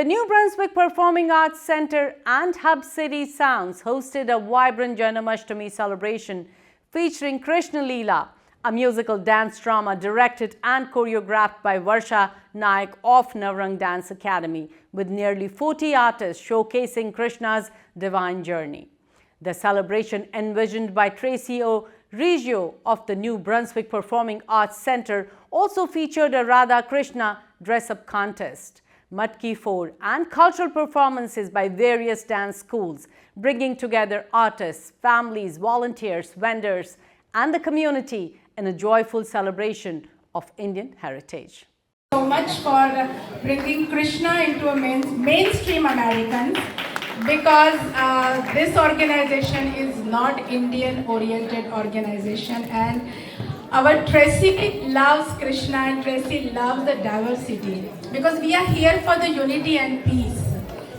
The New Brunswick Performing Arts Centre and Hub City Sounds hosted a vibrant Janmashtami celebration featuring Krishna Leela, a musical dance drama directed and choreographed by Varsha Naik of Navrang Dance Academy, with nearly 40 artists showcasing Krishna's divine journey. The celebration, envisioned by Tracy O. Reggio of the New Brunswick Performing Arts Centre, also featured a Radha Krishna dress-up contest, Matki Four, and cultural performances by various dance schools, bringing together artists, families, volunteers, vendors, and the community in a joyful celebration of Indian heritage. So much for bringing Krishna into a mainstream Americans, because this organization is not Indian oriented organization, and our Tracy loves Krishna and Tracy loves the diversity, because we are here for the unity and peace.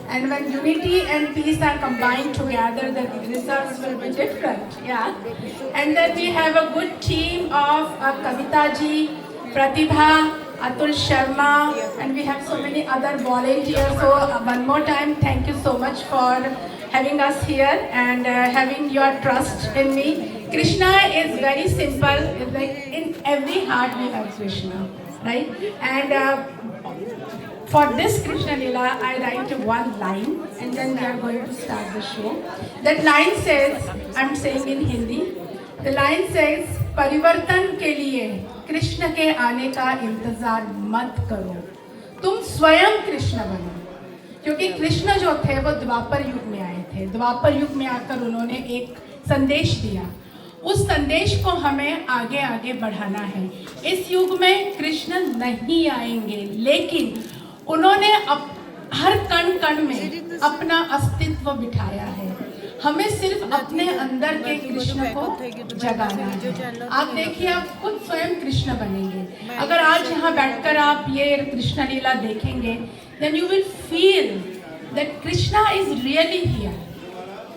And when unity and peace are combined together, the results will be different. Yeah. And then we have a good team of Kavita ji, Pratibha, Atul Sharma, and we have so many other volunteers. So one more time, thank you so much for having us here and having your trust in me. Krishna is very simple. It's like in every heart we have Krishna, right? And for this Krishna Leela, I write one line, and then we are going to start the show. That line says, I'm saying in Hindi, the line says, परिवर्तन के लिए कृष्ण के आने का इंतजार मत करो, तुम स्वयं कृष्ण बनो। क्योंकि कृष्ण जो थे वो द्वापर युग में आए थे, द्वापर युग में आकर उन्होंने एक संदेश दिया, उस संदेश को हमें आगे आगे बढ़ाना है। इस युग में कृष्ण नहीं आएंगे, लेकिन उन्होंने हर कण कण में अपना अस्तित्व बिठाया है। हमें सिर्फ अपने अंदर के कृष्ण को जगाना है। आप देखिए, आप खुद स्वयं कृष्ण बनेंगे। अगर आज यहाँ बैठकर आप ये कृष्ण लीला देखेंगे, then you will feel that Krishna is really here.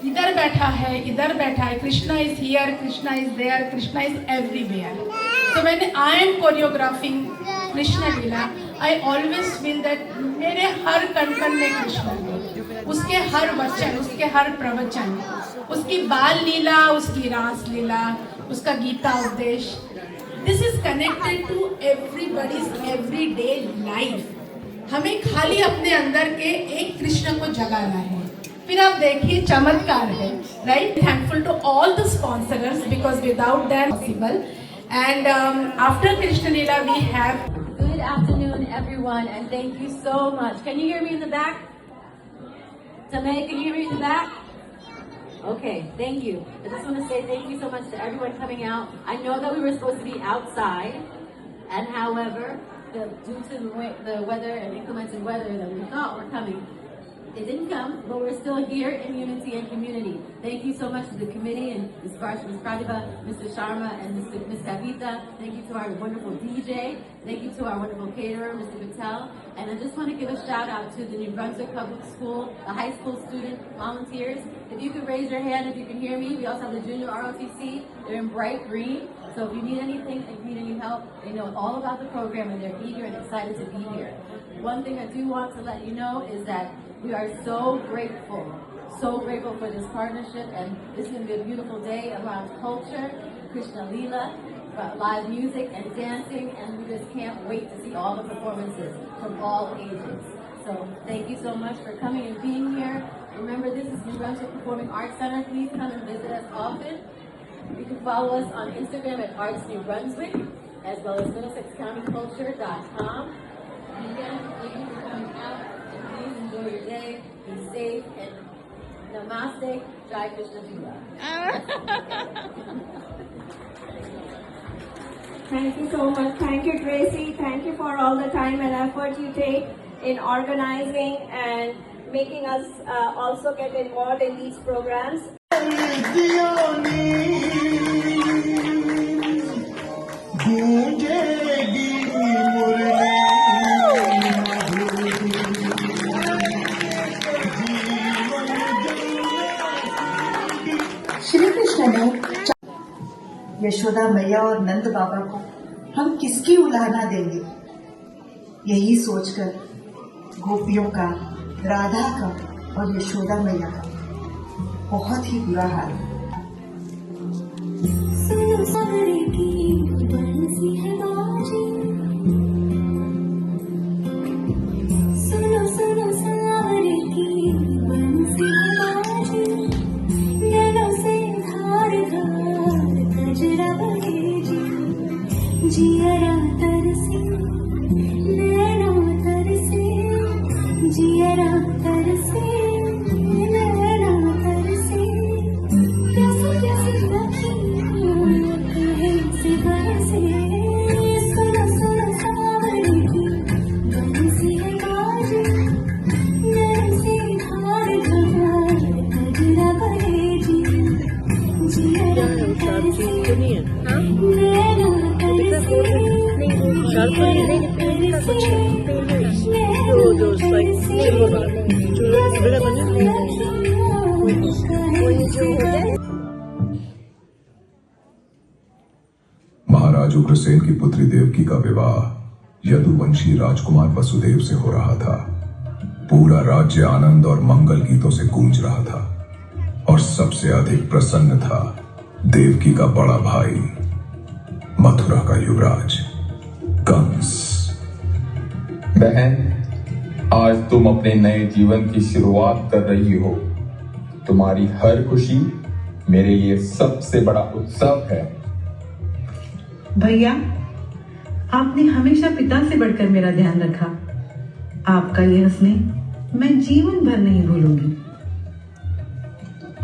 इधर बैठा है, इधर बैठा है, Krishna is here, Krishna is there, Krishna is everywhere. So when I am choreographing Krishna Leela, I always feel that मेरे हर कण कण में कृष्ण है, उसके हर वचन, उसके हर प्रवचन, उसकी बाल लीला, उसकी रास लीला, उसका गीता उपदेश, this is connected to everybody's everyday life. हमें खाली अपने अंदर के एक कृष्ण को जगाना है, फिर आप देखिए चमत्कार है, right. Thankful to all the sponsors, because without that possible. And after Krishna Leela we have. Good afternoon, everyone, and thank you so much. Can you hear me in the back? Tamay, can you hear me in the back? Okay, thank you. I just want to say thank you so much to everyone coming out. I know that we were supposed to be outside, and however, due to the weather and inclement weather that we thought were coming, it didn't come, but we're still here in unity and community. Thank you so much to the committee and Ms. Pratibha, Mr. Sharma, and Ms. Kavita. Thank you to our wonderful DJ. Thank you to our wonderful caterer, Mr. Patel. And I just want to give a shout out to the New Brunswick Public School, the high school student volunteers. If you could raise your hand if you can hear me. We also have the junior ROTC. They're in bright green. So if you need anything, if you need any help, they know all about the program and they're eager and excited to be here. One thing I do want to let you know is that we are so grateful for this partnership, and this is going to be a beautiful day around culture, Krishna Leela, live music and dancing, and we just can't wait to see all the performances from all ages. So thank you so much for coming and being here. Remember, this is New Brunswick Performing Arts Center. Please come and visit us often. You can follow us on Instagram at Arts New Brunswick, as well as MiddlesexCountyCulture.com. And again, thank you for coming out. Please enjoy your day, be safe, and namaste, Jai Krishna Leela. Thank you so much. Thank you, Tracy. Thank you for all the time and effort you take in organizing and making us also get involved in these programs. Shri Krishna ने यशोदा मैया और नंद बाबा को हम किसकी उलाहना देंगे, यही सोचकर गोपियों का राधा का और यशोदा मैया का बहुत ही बुरा हाल है। सुनो सारे की बंसी है बाजी, सुनो सुनो सारे की बंसी है बाजी, नैनों से धार धार कजरा बहे जी, जियरा तरसे नैनों तरसे, जियरा तरसे नैनों तरसे, कैसे कैसे रखी सुनो सुनो सावरी की बंसी है बाजी, नैनों से धार धार कजरा बहे जी, जियरा तरसे नैनों तरसे, महाराज उग्रसेन की पुत्री देवकी का विवाह यदुवंशी राजकुमार वसुदेव से हो रहा था। पूरा राज्य आनंद और मंगल गीतों से गूंज रहा था और सबसे अधिक प्रसन्न था देवकी का बड़ा भाई मथुरा का युवराज कंस। बहन, आज तुम अपने नए जीवन की शुरुआत कर रही हो। तुम्हारी हर खुशी मेरे लिए सबसे बड़ा उत्सव है। भैया, आपने हमेशा पिता से बढ़कर मेरा ध्यान रखा। आपका यह स्नेह मैं जीवन भर नहीं भूलूंगी।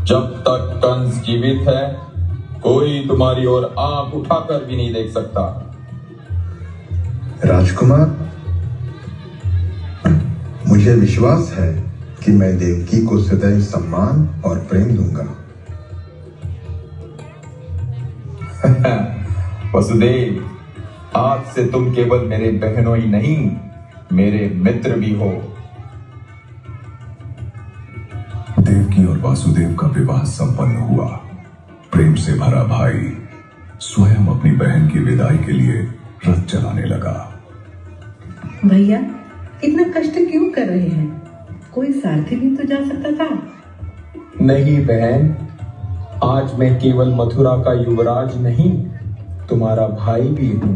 जब तक कंस जीवित है, कोई तुम्हारी ओर आंख उठाकर भी नहीं देख सकता। राजकुमार, मुझे विश्वास है कि मैं देवकी को सदैव सम्मान और प्रेम दूंगा। वसुदेव, आज से तुम केवल मेरे बहनों ही नहीं, मेरे मित्र भी हो। देवकी और वासुदेव का विवाह संपन्न हुआ। प्रेम से भरा भाई स्वयं अपनी बहन की विदाई के लिए रथ चलाने लगा। भैया, इतना कष्ट क्यों कर रहे हैं? कोई सारथी भी तो जा सकता था। नहीं बहन, आज मैं केवल मथुरा का युवराज नहीं, तुम्हारा भाई भी हूं।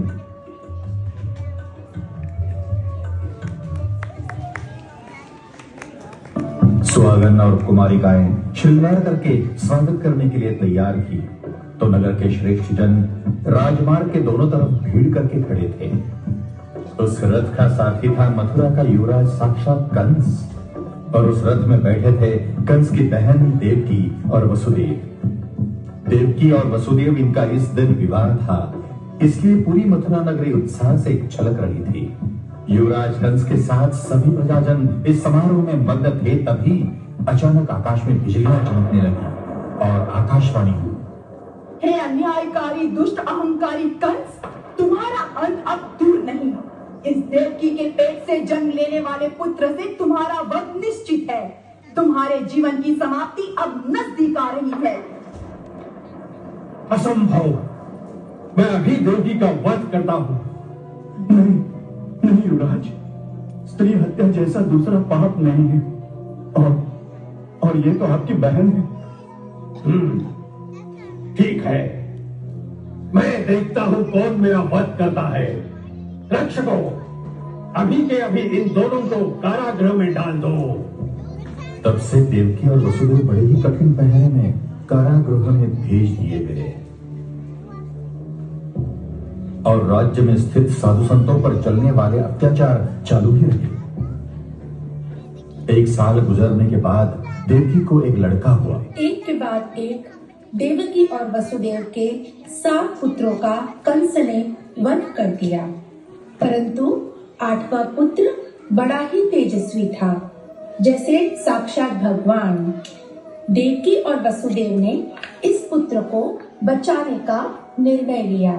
सुहागन और कुमारिकाएं श्रृंगार करके स्वागत करने के लिए तैयार थी, तो नगर के श्रेष्ठ जन राजमार्ग के दोनों तरफ भीड़ करके खड़े थे। उस रथ का सारथी था मथुरा का युवराज साक्षात कंस, और उस रथ में बैठे थे कंस की बहन देवकी और वसुदेव। देवकी और वसुदेव, इनका इस दिन विवाह था, इसलिए पूरी मथुरा नगरी उत्साह से छलक रही थी। युवराज कंस के साथ सभी प्रजाजन इस समारोह में मग्न थे। तभी अचानक आकाश में बिजलियां चमकने लगी और आकाशवाणी हुई, हे अन्यायकारी दुष्ट अहंकारी कंस, तुम्हारा अंत अब दूर नहीं। इस देवकी के पेट से जन्म लेने वाले पुत्र से तुम्हारा वध निश्चित है। तुम्हारे जीवन की समाप्ति अब नजदीक आ रही है। असंभव, मैं अभी देवकी का वध करता हूँ। नहीं नहीं युवराज, स्त्री हत्या जैसा दूसरा पाप नहीं है, और ये तो आपकी बहन है। ठीक है, मैं देखता हूँ कौन मेरा वध करता है। रक्षकों, अभी के अभी इन दोनों को कारागृह में डाल दो। तब से देवकी और वसुदेव बड़े ही कठिन पहरे में कारागृह में भेज दिए गए, और राज्य में स्थित साधु संतों पर चलने वाले अत्याचार चालू ही रहे। 1 साल गुजरने के बाद देवकी को एक लड़का हुआ। एक के बाद एक देवकी और वसुदेव के 7 पुत्रों का कंस ने वध कर दिया, परंतु 8वां पुत्र बड़ा ही तेजस्वी था, जैसे साक्षात भगवान। देवकी और वसुदेव ने इस पुत्र को बचाने का निर्णय लिया।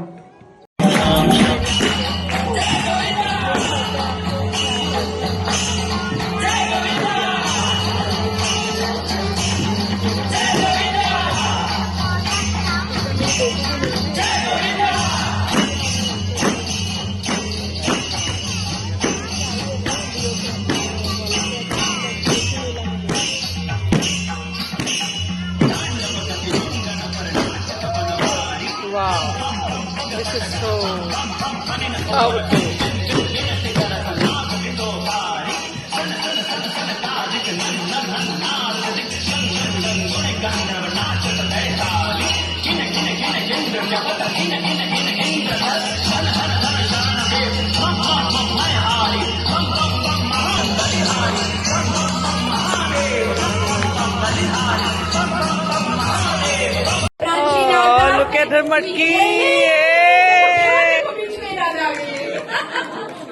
look at her matki.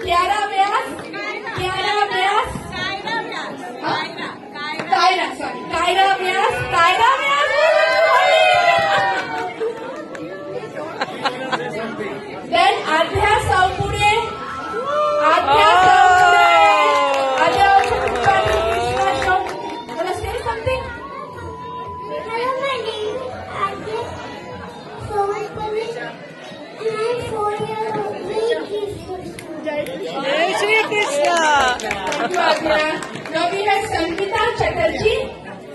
Kiara Vyas. Kaira Vyas. Then Adhya Saupure. Adhya also Krishna show. Wanna say something? Hello, my name is Adya Soupure. I'm 4 years old. Jai Shri Krishna. Thank you, Adya. Now we have Sangeeta Chatterjee.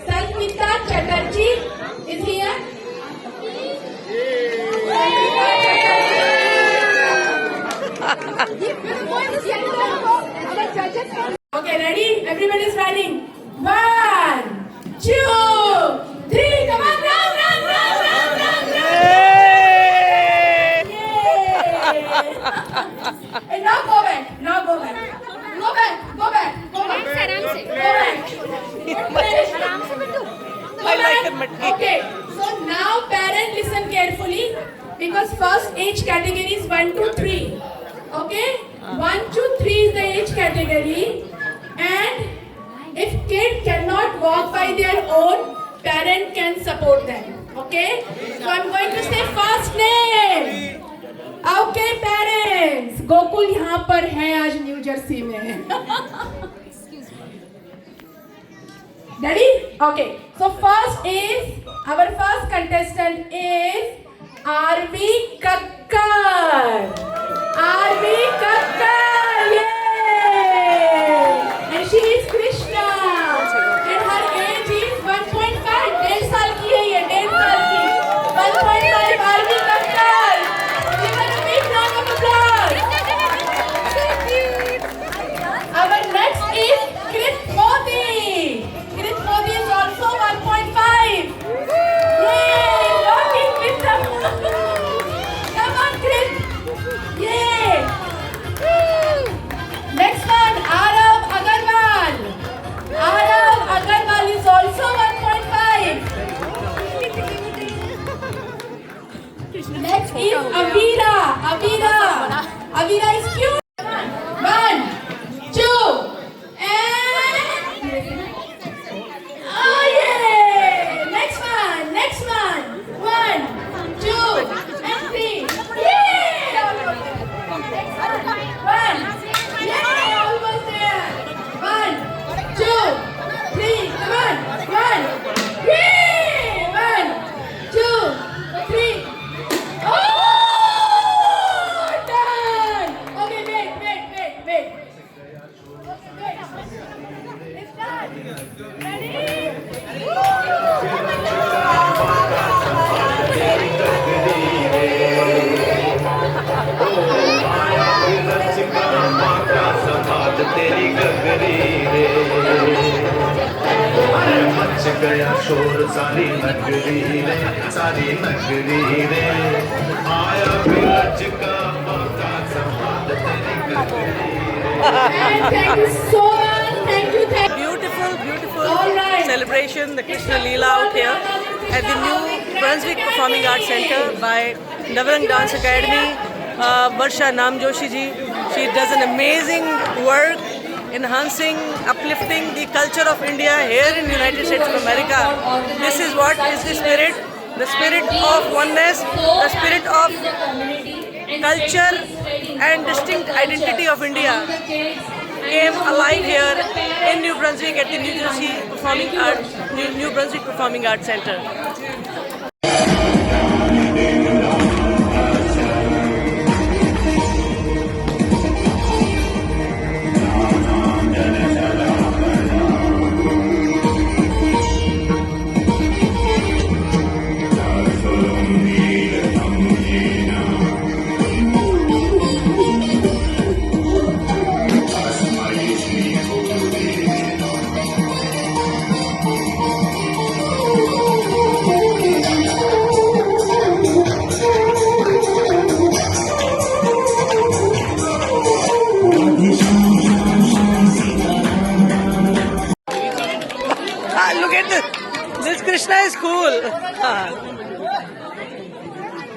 Sangeeta Chatterjee is here. Okay, ready? Everybody's running. 1, 2, 3. Come on, run. Yay! And now go back. Go back. I like her matki. Okay, so now parents listen carefully because first age category is 1 to 3. Okay, 1 to 3 is the age category, and if kid cannot walk by their own, parent can support them. Okay, so I'm going to say first name. Okay, parents. Gokul यहाँ पर है आज new Jersey में. Ready? Okay. So first is our first contestant is Arvi Kakkar. Yay! And she is Krishna. And her age is 1.5. 1.5 साल की है ये. 1.5 साल की. 1.5 Arvi Kakkar. Give her a big round of applause. Our next is Krit Modi. Krit Modi is also 1.5. Yay! Rocking Krit. Come on, Krit. Yay! Next one, Arav Agarwal. Arav Agarwal is also 1.5. Next is Avira. Avira is cute. 1, 2, and oh yeah! Next one. 1, 2, and 3. Yeah! Next one. 1. Yeah! Almost there. 1, 2, 3. Come on. 1. Yeah! 1, 2, 3. Oh! Done! Okay, wait. It's done. Ready? तेरी गगरी रे much गया शोर सारी नगरी रे आया बिरज का मौका समाद तेरी गगरी Thank you so much. Thank you. Beautiful All right. celebration, the Krishna Leela out here at the New Brunswick Performing Arts Center by Navrang Dance Academy. Varsha Namjoshi ji, she does an amazing work enhancing, uplifting the culture of India here in the United States of America. This is what is the spirit of oneness, the spirit of culture and distinct identity of India came alive here in New Brunswick at the New Brunswick Performing Arts Center.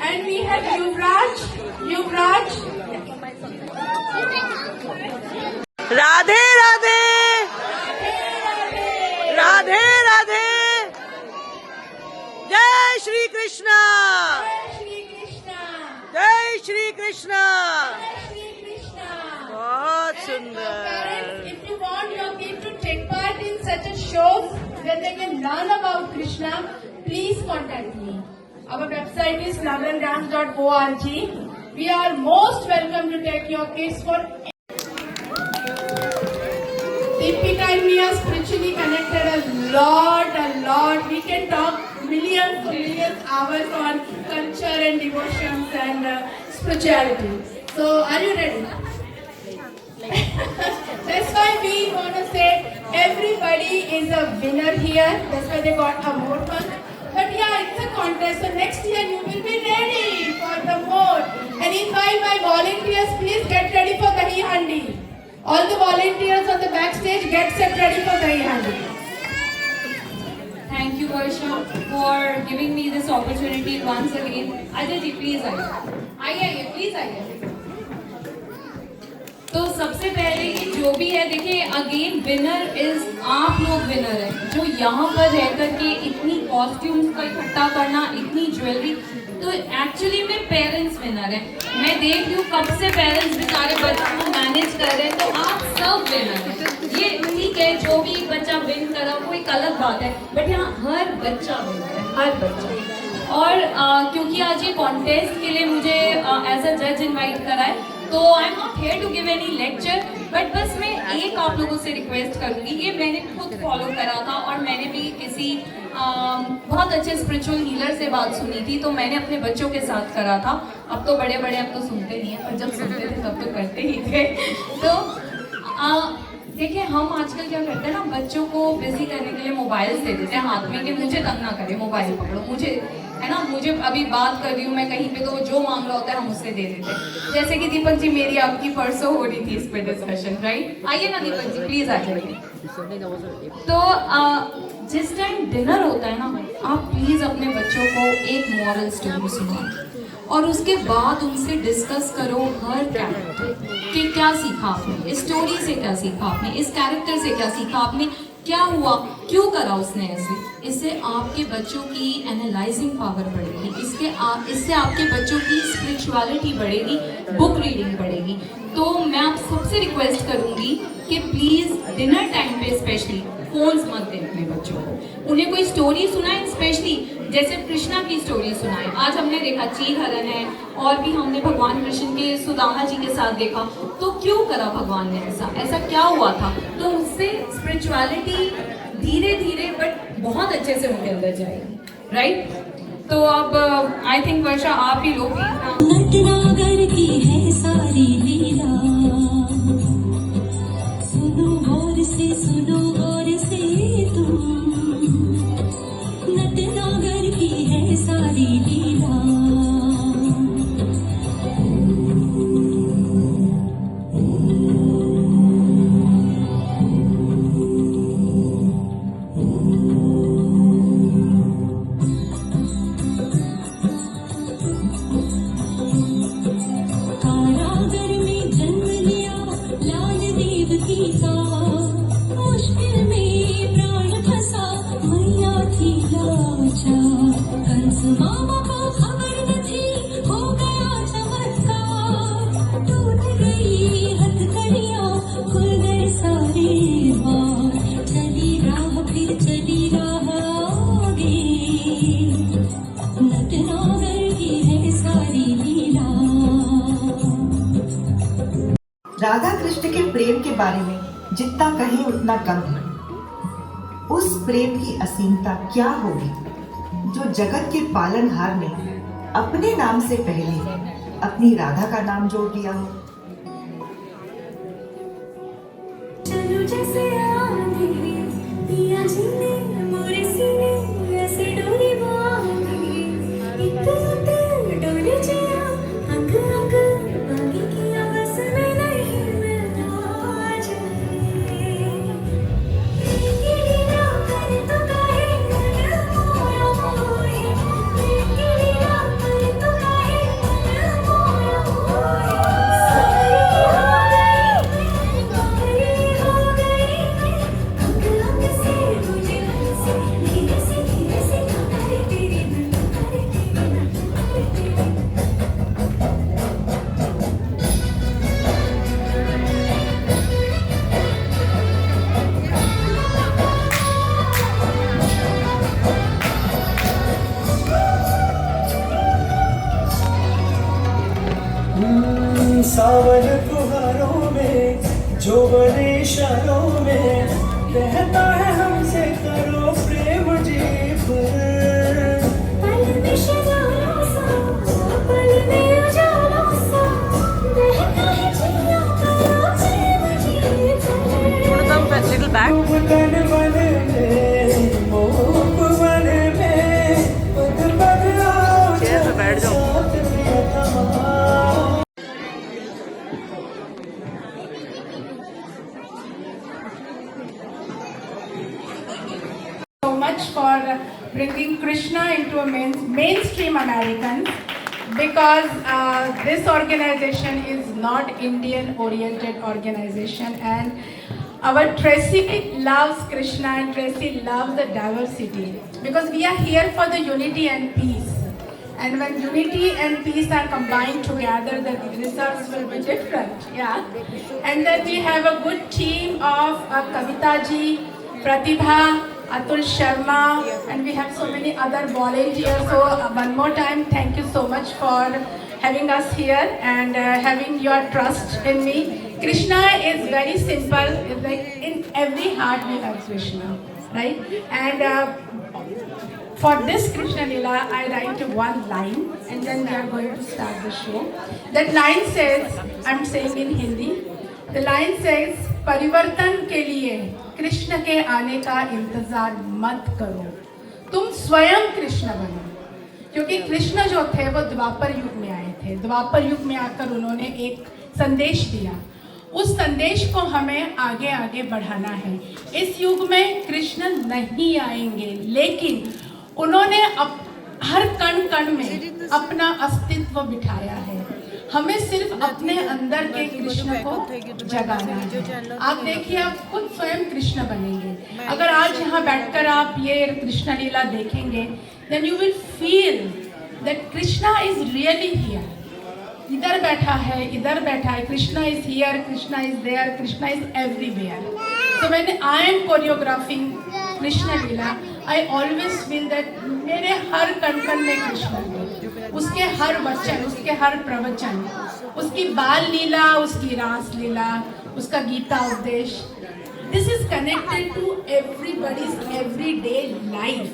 And we have Yuvraj. Radhe Radhe Radhe Radhe जय श्री कृष्णा जय श्री कृष्णा बहुत सुंदर. Parents, if you want your kid to take part in such a shows where they can learn about Krishna, please contact me. Our website is lovelanddance.org. We are most welcome to take your kids for. Deepika and me are spiritually connected a lot. We can talk millions hours on culture and devotions and spirituality. So, are you ready? That's why we want to say everybody is a winner here. That's why they got a more fun. But yeah, it's a contest. So next year you will be ready for the more. And invite my volunteers, please get ready for Dahi Handi. All the volunteers on the backstage, get set ready for Dahi Handi. Thank you, Varsha, for giving me this opportunity once again. Ajay ji, please आइए, please आइए. तो सबसे पहले कि जो भी है, देखिए अगेन विनर इज आप लोग विनर है जो यहाँ पर रह करके इतनी कॉस्ट्यूम्स का इकट्ठा करना, इतनी ज्वेलरी, तो एक्चुअली में पेरेंट्स विनर है. मैं देख रही हूँ कब से पेरेंट्स बेचारे बच्चों को मैनेज कर रहे हैं, तो आप सब विनर हैं. ये ठीक है, जो भी एक बच्चा विन करा वो एक अलग बात है, बट यहाँ हर बच्चा विनर है, हर बच्चा. और क्योंकि आज ये कॉन्टेस्ट के लिए मुझे एज अ जज इन्वाइट करा है, तो I am not here to give any lecture, but बस मैं एक आप लोगों से रिक्वेस्ट करूँगी. ये मैंने खुद फॉलो करा था और मैंने भी किसी बहुत अच्छे स्पिरिचुअल हीलर से बात सुनी थी, तो मैंने अपने बच्चों के साथ करा था. अब तो बड़े अब तो सुनते नहीं हैं, पर जब सुनते थे तब तो करते ही थे. तो देखिए हम आजकल क्या करते हैं ना, बच्चों को बिजी करने के लिए मोबाइल्स दे देते हैं हाथ में कि मुझे तंग ना करे, मोबाइल पकड़ो, मुझे है ना, मुझे अभी बात कर रही हूँ मैं कहीं पे, तो जो मांग रहा होता है हम उससे दे देते हैं. जैसे कि दीपक जी, मेरी आपकी परसों हो रही थी इस पे डिस्कशन, राइट? आइए ना दीपक जी, प्लीज आ जाइए. तो जिस टाइम डिनर होता है ना, आप प्लीज अपने बच्चों को एक मॉरल स्टोरी सुनाओ और उसके बाद उनसे डिस्कस करो हर कैरेक्टर कि क्या सीखा आपने, इस स्टोरी से क्या सीखा आपने, इस कैरेक्टर से क्या सीखा आपने, क्या हुआ, क्यों करा उसने ऐसे. इससे आपके बच्चों की एनालाइजिंग पावर बढ़ेगी, इससे आपके बच्चों की स्पिरिचुअलिटी बढ़ेगी, बुक रीडिंग बढ़ेगी. तो मैं आप सबसे रिक्वेस्ट करूंगी कि प्लीज़ डिनर टाइम पे स्पेशली फोन्स मत दें अपने बच्चों को. उन्हें कोई स्टोरी सुनाएं, स्पेशली जैसे कृष्णा की स्टोरी सुनाएं. आज हमने देखा चीर हरण है, और भी हमने भगवान कृष्ण के सुदामा जी के साथ देखा. तो क्यों करा भगवान ने ऐसा क्या हुआ था? तो उससे स्पिरिचुअलिटी धीरे धीरे बट बहुत अच्छे से उनके अंदर जाएगी, राइट? तो अब आई थिंक वर्षा आप ही लोग नटनागर की है सारी लीला, सुनो गौर से तुम, नटनागर की है सारी लीला. राधा कृष्ण के प्रेम के बारे में जितना कहें उतना कम है. उस प्रेम की असीमता क्या होगी जो जगत के पालनहार ने अपने नाम से पहले अपनी राधा का नाम जोड़ दिया हो. चलो जैसे आंधी पिया जी ने मोरे सीने ऐसे डोरी बांधी, इतने डोरी जिया अंग अंग बागी की आवाज में नहीं मैं आज गिरी ना करे तो कहे मोरा मोहे त्योहारों में, जो बड़े इशारों में कहता है हमसे करो प्रेम जी पर। पल में शरारों सा, पल में उजालों सा, बहता है जिया करो प्रेम जी पर। तन मन में, मोह मन में, पग पग आओ साथ प्रियतमा। So much for bringing Krishna into a mainstream Americans, because this organization is not Indian oriented organization, and our Tracy loves Krishna and Tracy loves the diversity, because we are here for the unity and peace, and when unity and peace are combined together, the results will be different. And then we have a good team of Kavita ji, Pratibha, Atul Sharma, and we have so many other volunteers. So one more time, thank you so much for having us here and having your trust in me. Krishna is very simple. It's like in every heart we have Krishna, right? And for this Krishna Lila, I write one line, and then we are going to start the show. That line says, I'm saying in Hindi, the line says, परिवर्तन के लिए कृष्ण के आने का इंतजार मत करो, तुम स्वयं कृष्ण बनो। क्योंकि कृष्ण जो थे वो द्वापर युग में आए थे, द्वापर युग में आकर उन्होंने एक संदेश दिया, उस संदेश को हमें आगे आगे बढ़ाना है। इस युग में कृष्ण नहीं आएंगे, लेकिन उन्होंने हर कण कण में अपना अस्तित्व बिठाया है। हमें सिर्फ अपने अंदर के कृष्ण को जगाना है। आप देखिए, आप खुद स्वयं कृष्ण बनेंगे। अगर आज यहाँ बैठकर आप ये कृष्ण लीला देखेंगे, then you will feel that Krishna is really here. इधर बैठा है, इधर बैठा है, Krishna is here, Krishna is there, Krishna is everywhere. So when I am choreographing Krishna Leela, I always feel that मेरे हर कण कण में कृष्ण है, उसके हर वचन, उसके हर प्रवचन, उसकी बाल लीला, उसकी रास लीला, उसका गीता उपदेश, this is connected to everybody's everyday life.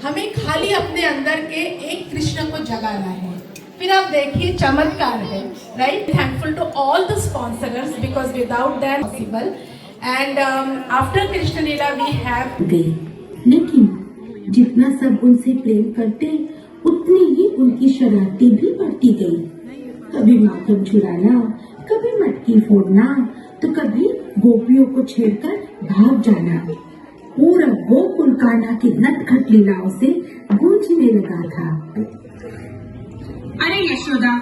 हमें खाली अपने अंदर के एक कृष्ण को जगाना है, फिर आप देखिए चमत्कार है, right? Thankful to all the sponsors because without them possible. And after Krishna Leela we have लेकिन जितना सब उनसे प्रेम करते, उतनी ही उनकी शरारती भी बढ़ती गई। कभी माखन चुराना, कभी मटकी फोड़ना, तो कभी गोपियों को छेड़कर भाग जाना। पूरा गोकुल कान्हा की नटखट लीलाओं से गूंजने लगा था। अरे यशोदा,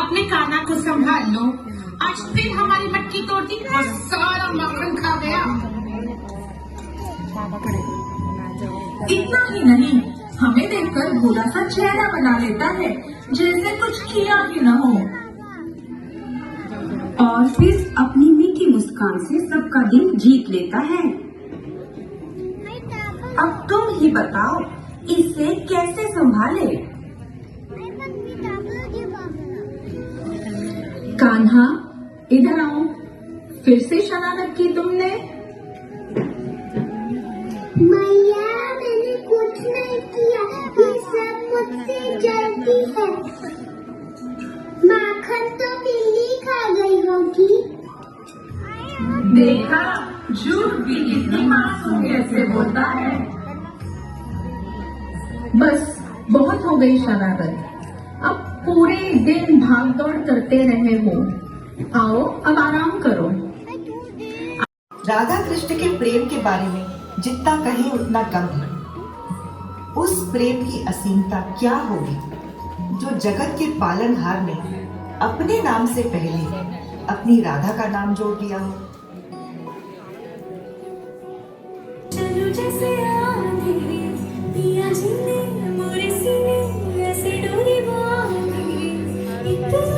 अपने कान्हा को संभाल लो, आज फिर हमारी मटकी तोड़ दी और सारा माखन खा गया। इतना ही नहीं, हमें देखकर भोला सा चेहरा बना लेता है, जैसे कुछ किया भी न हो, और फिर अपनी मीठी मुस्कान से सबका दिल जीत लेता है। अब तुम ही बताओ, इसे कैसे संभाले? कान्हा, इधर आओ, फिर से शरारत की तुमने? मैया, मैंने कुछ नहीं किया, ये सब मुझसे जल्दी है। माखन तो बिल्ली खा गई होगी। देखा, झूठ भी कितनी मासूम कैसे बोलता है। बस बहुत हो गई शरारत, अब पूरे दिन भाग दौड़ करते रहे हो, आओ अब आराम करो। राधा कृष्ण के प्रेम के बारे में जितना कहें उतना कम है। उस प्रेम की असीमता क्या होगी जो जगत के पालनहार ने अपने नाम से पहले अपनी राधा का नाम जोड़ दिया हो। चलो जैसे आंधी, पिया जी ने मोरे सीने ऐसे डोरी बांधी, एक दिल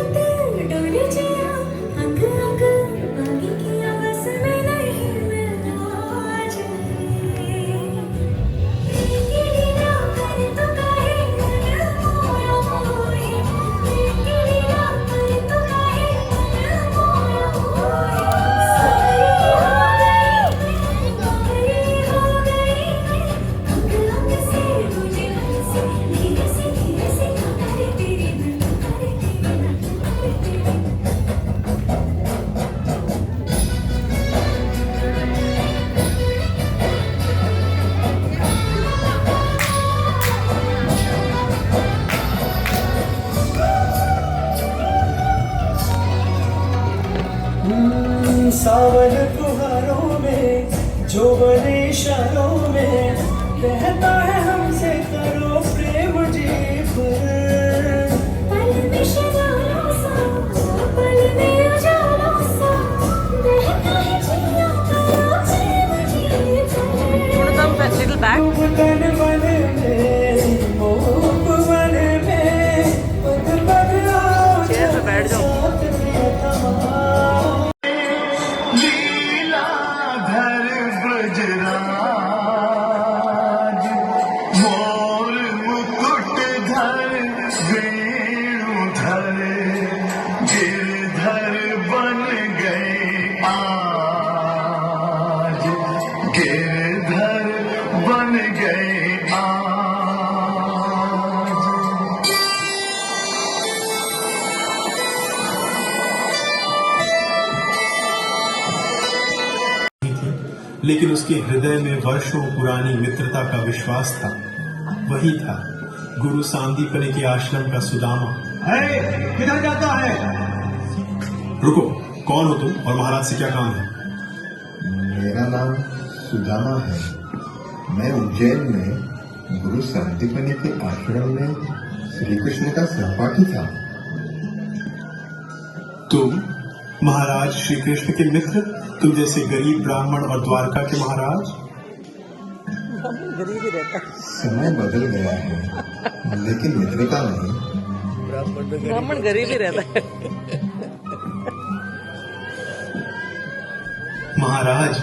डोले जिया, अंग अंग आगे की आवाज़ में नहीं मिलना जाए। ये लीला करे तो काहे मन मोरा मोहे, ये लीला करे तो काहे मन मोरा सावन फुहारों में जो बने इशारों में कहता है हमसे करो प्रेम जी पर। पल में शरारों सा, पल में उजालों सा, बहता है जिया करो प्रेम जी पर। little back. तन मन में मोह मन में पग पग आओ चेयर पे बैठ जाओ। लेकिन उसके हृदय में वर्षों पुरानी मित्रता का विश्वास था। वही था गुरु सांदीपनि के आश्रम का सुदामा। किधर जाता है? रुको, कौन हो तुम और महाराज से क्या काम है? मेरा नाम सुदामा है। मैं उज्जैन में गुरु सांदीपनि के आश्रम में श्री कृष्ण का सहपाठी था। तुम महाराज श्री कृष्ण के मित्र? तुम जैसे गरीब ब्राह्मण और द्वारका के महाराज? गरीब ही रहता। समय बदल गया है लेकिन मित्रता नहीं। ब्राह्मण गरीब ही रहता है। महाराज,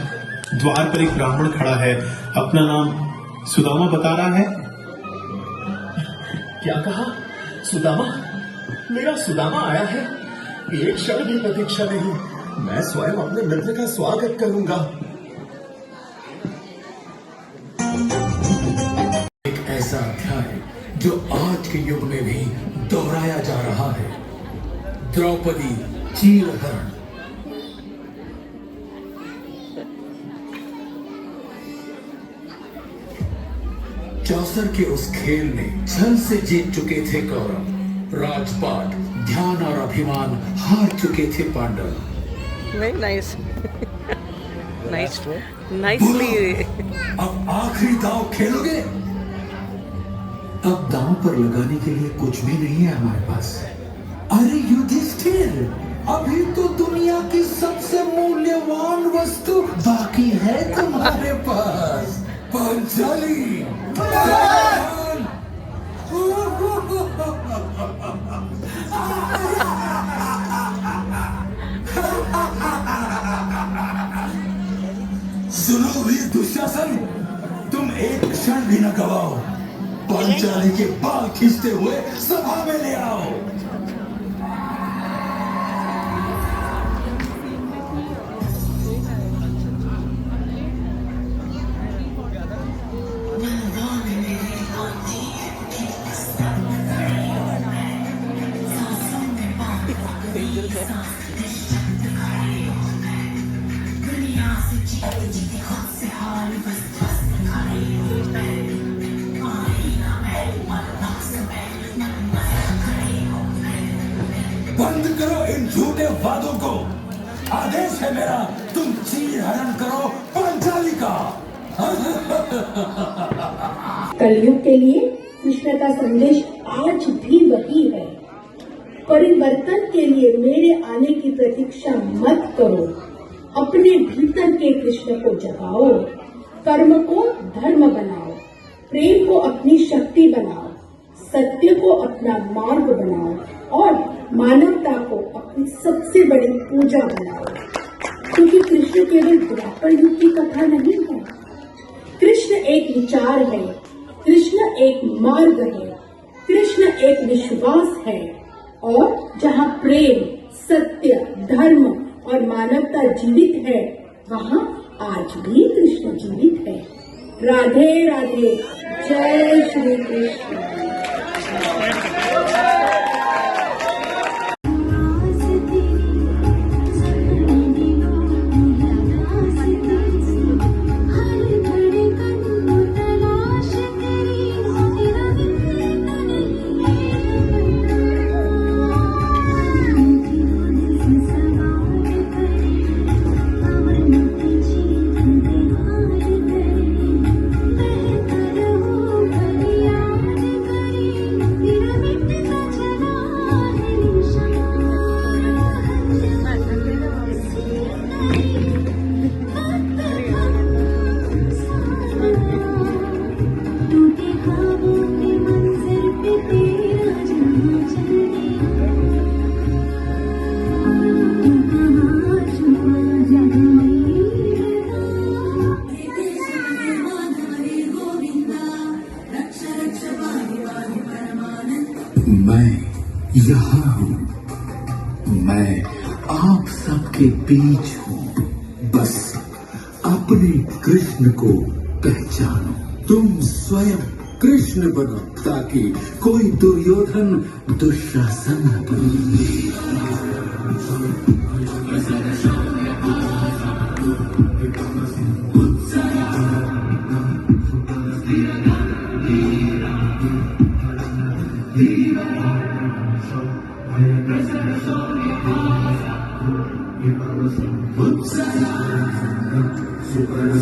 द्वार पर एक ब्राह्मण खड़ा है, अपना नाम सुदामा बता रहा है। क्या कहा? सुदामा? मेरा सुदामा आया है। एक क्षण भी प्रतीक्षा नहीं, मैं स्वयं अपने मित्र का स्वागत करूंगा। एक ऐसा अध्याय जो आज के युग में भी दोहराया जा रहा है। द्रौपदी चीरहरण। चौसर के उस खेल में छल से जीत चुके थे कौरव। राजपाट, ध्यान और अभिमान हार चुके थे पांडव। Very nice. Nicely. अब आखिरी दांव खेलोगे? अब दांव पर लगाने के लिए कुछ भी नहीं है हमारे पास। अरे युधिष्ठिर, अभी तो दुनिया की सबसे मूल्यवान वस्तु बाकी है तुम्हारे पास, पांचाली। सुनो भी दुशासन, तुम एक क्षण भी न गवाओ। पांचाली के बाल खींचते हुए सभा में ले आओ। बंद करो इन झूठे वादों को। आदेश है मेरा, तुम चीर हरण करो पांचाली का। कलयुग के लिए कृष्ण का संदेश आज भी वही है। परिवर्तन के लिए मेरे आने की प्रतीक्षा मत करो। अपने भीतर के कृष्ण को जगाओ, कर्म को धर्म बनाओ, प्रेम को अपनी शक्ति बनाओ, सत्य को अपना मार्ग बनाओ और मानवता को अपनी सबसे बड़ी पूजा बनाओ। क्योंकि कृष्ण केवल द्वापर युग की कथा नहीं है। कृष्ण एक विचार है, कृष्ण एक मार्ग है, कृष्ण एक विश्वास है। और जहाँ प्रेम, सत्य, धर्म और मानवता जीवित है, वहाँ आज भी कृष्ण जीवित है। राधे राधे, जय श्री कृष्ण। बीज हूँ। बस अपने कृष्ण को पहचानो। तुम स्वयं कृष्ण बनो ताकि कोई दुर्योधन दुशासन न बने। Super